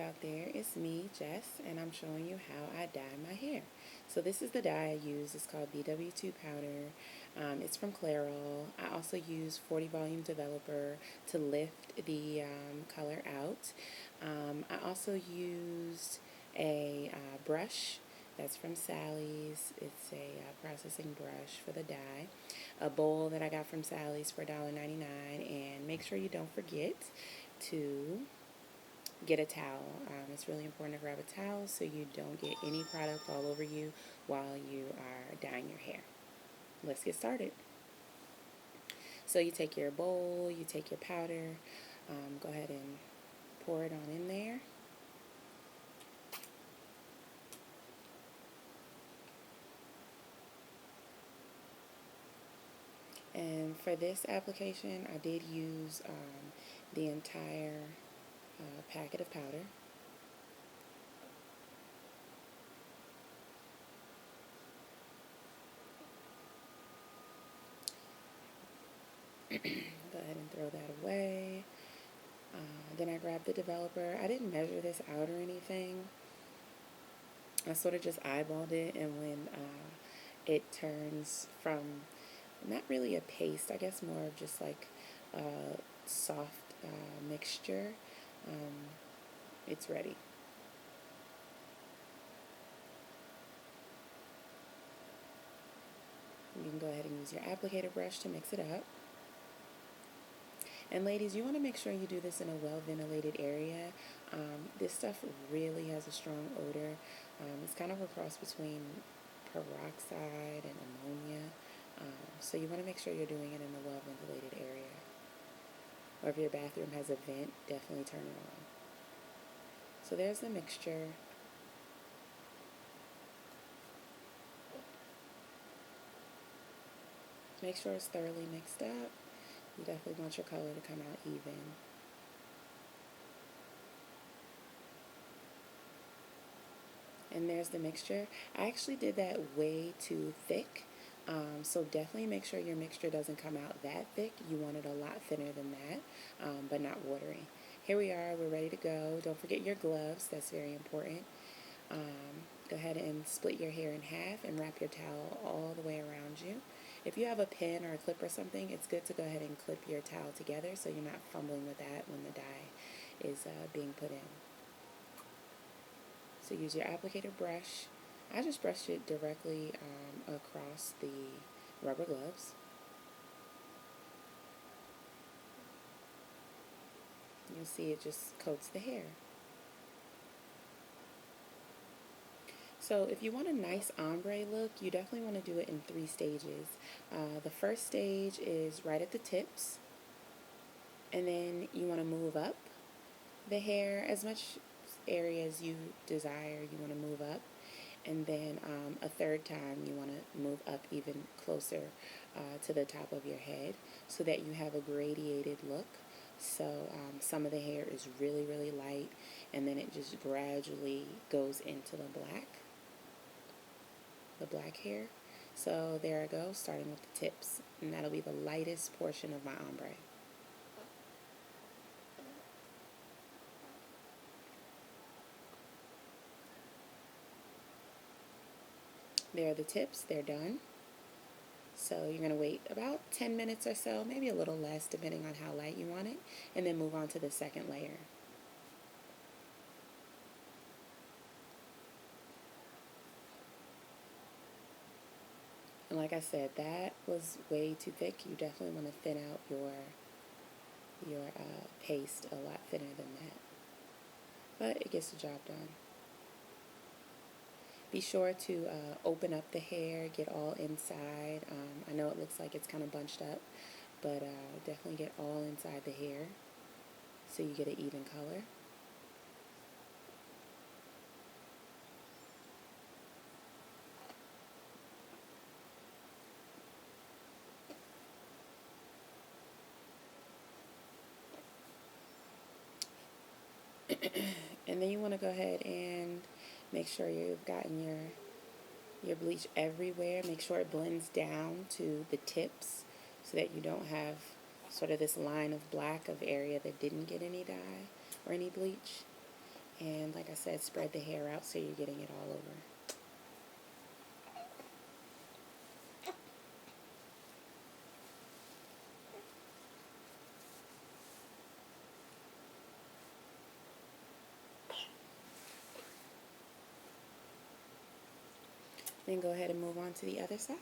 out there, it's me, Jess, and I'm showing you how I dye my hair. So this is the dye I use. It's called BW2 powder. It's from Clairol. I also use 40 volume developer to lift the color out. I also used a brush that's from Sally's. It's a processing brush for the dye. A bowl that I got from Sally's for $1.99. And make sure you don't forget to get a towel. It's really important to grab a towel so you don't get any product all over you while you are dyeing your hair. Let's get started. So you take your bowl, you take your powder, go ahead and pour it on in there. And for this application, I did use the entire packet of powder. Go ahead and throw that away. Then I grabbed the developer. I didn't measure this out or anything. I sort of just eyeballed it, and when it turns from not really a paste, I guess more of just like a soft mixture, it's ready. You can go ahead and use your applicator brush to mix it up. And ladies, you want to make sure you do this in a well-ventilated area. This stuff really has a strong odor. It's kind of a cross between peroxide and ammonia. So you want to make sure you're doing it in a well-ventilated area. Or if your bathroom has a vent, definitely turn it on. So there's the mixture. Make sure it's thoroughly mixed up. You definitely want your color to come out even. And there's the mixture. I actually did that way too thick. So definitely make sure your mixture doesn't come out that thick. You want it a lot thinner than that, but not watery. Here we are. We're ready to go. Don't forget your gloves. That's very important. Go ahead and split your hair in half and wrap your towel all the way around you. If you have a pin or a clip or something, it's good to go ahead and clip your towel together so you're not fumbling with that when the dye is being put in. So use your applicator brush. I just brushed it directly across the rubber gloves. You'll see it just coats the hair. So if you want a nice ombre look, you definitely want to do it in 3 stages. The first stage is right at the tips, and then you want to move up the hair as much area as you desire. You want to move up, and then a third time you want to move up even closer to the top of your head so that you have a gradiated look. So some of the hair is really, really light, and then it just gradually goes into the black hair. So there I go, starting with the tips, and that'll be the lightest portion of my ombre. There are the tips, they're done. So you're going to wait about 10 minutes or so, maybe a little less depending on how light you want it, and then move on to the second layer. And like I said, that was way too thick. You definitely want to thin out your paste a lot thinner than that. But it gets the job done. Be sure to open up the hair, get all inside. I know it looks like it's kind of bunched up, but definitely get all inside the hair so you get an even color. And then you want to go ahead and make sure you've gotten your bleach everywhere. Make sure it blends down to the tips so that you don't have sort of this line of black of area that didn't get any dye or any bleach. And like I said, spread the hair out so you're getting it all over. Then go ahead and move on to the other side.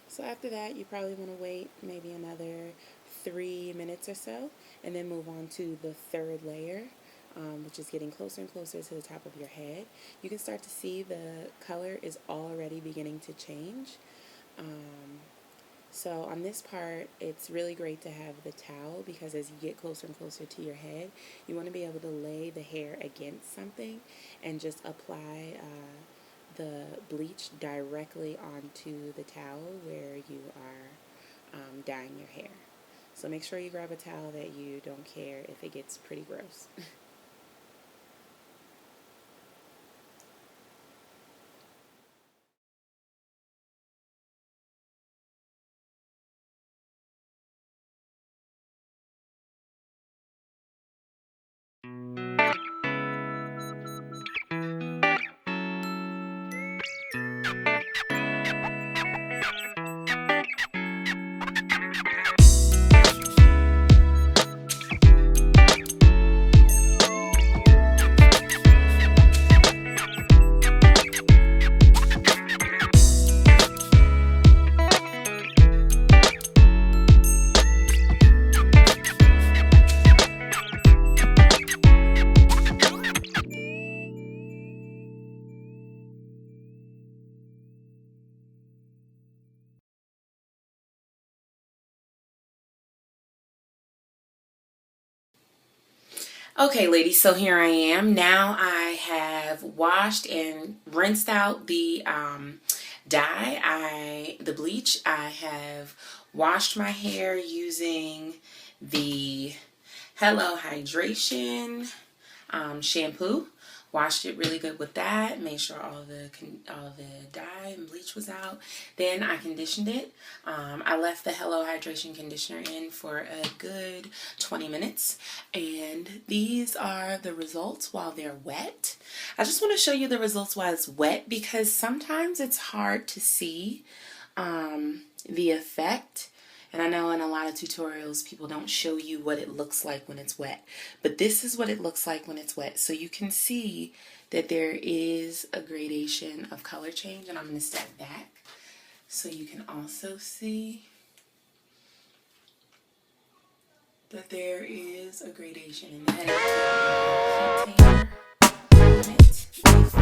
So after that, you probably want to wait maybe another 3 minutes or so, and then move on to the third layer, which is getting closer and closer to the top of your head. You can start to see the color is already beginning to change. So on this part, it's really great to have the towel, because as you get closer and closer to your head, you want to be able to lay the hair against something and just apply the bleach directly onto the towel where you are dyeing your hair. So make sure you grab a towel that you don't care if it gets pretty gross. Okay, ladies, so here I am. Now I have washed and rinsed out the the bleach. I have washed my hair using the Hello Hydration shampoo. Washed it really good with that. Made sure all the dye and bleach was out. Then I conditioned it. I left the Hello Hydration conditioner in for a good 20 minutes. And these are the results while they're wet. I just want to show you the results while it's wet, because sometimes it's hard to see the effect. And I know in a lot of tutorials, people don't show you what it looks like when it's wet. But this is what it looks like when it's wet. So you can see that there is a gradation of color change. And I'm going to step back so you can also see that there is a gradation in the head. Heat tamer on it before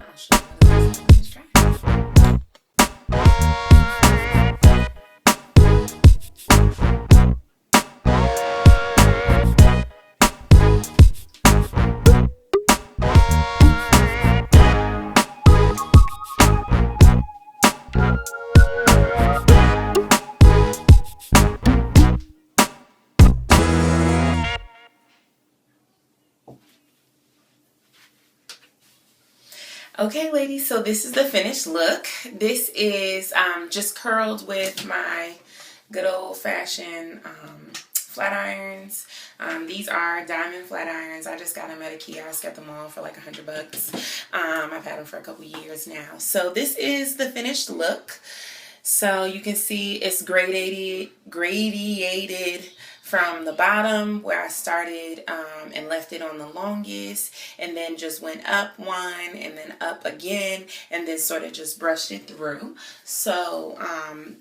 I'll show you what it looks like when it's dry. Okay, ladies, so this is the finished look. This is just curled with my good old-fashioned flat irons. These are diamond flat irons. I just got them at a kiosk at the mall for like $100. I've had them for a couple years now. So this is the finished look. So you can see it's gradiated from the bottom where I started and left it on the longest, and then just went up one and then up again, and then sort of just brushed it through. So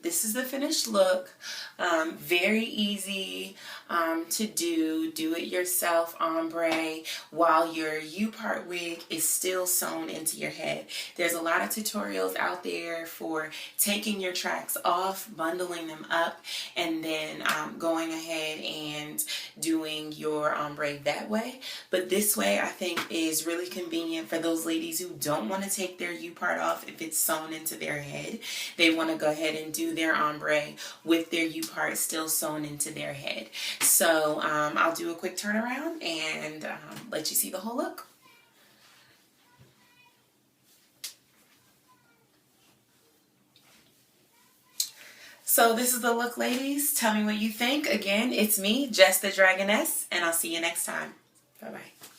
this is the finished look. Very easy to do it yourself ombre while your U-part wig is still sewn into your head. There's a lot of tutorials out there for taking your tracks off, bundling them up, and then going ahead and doing your ombre that way. But this way I think is really convenient for those ladies who don't want to take their U-part off if it's sewn into their head. They want to go ahead and do their ombre with their U-part still sewn into their head. So I'll do a quick turnaround and let you see the whole look. So this is the look, ladies. Tell me what you think. Again, it's me, Jess the Dragoness, and I'll see you next time. Bye-bye.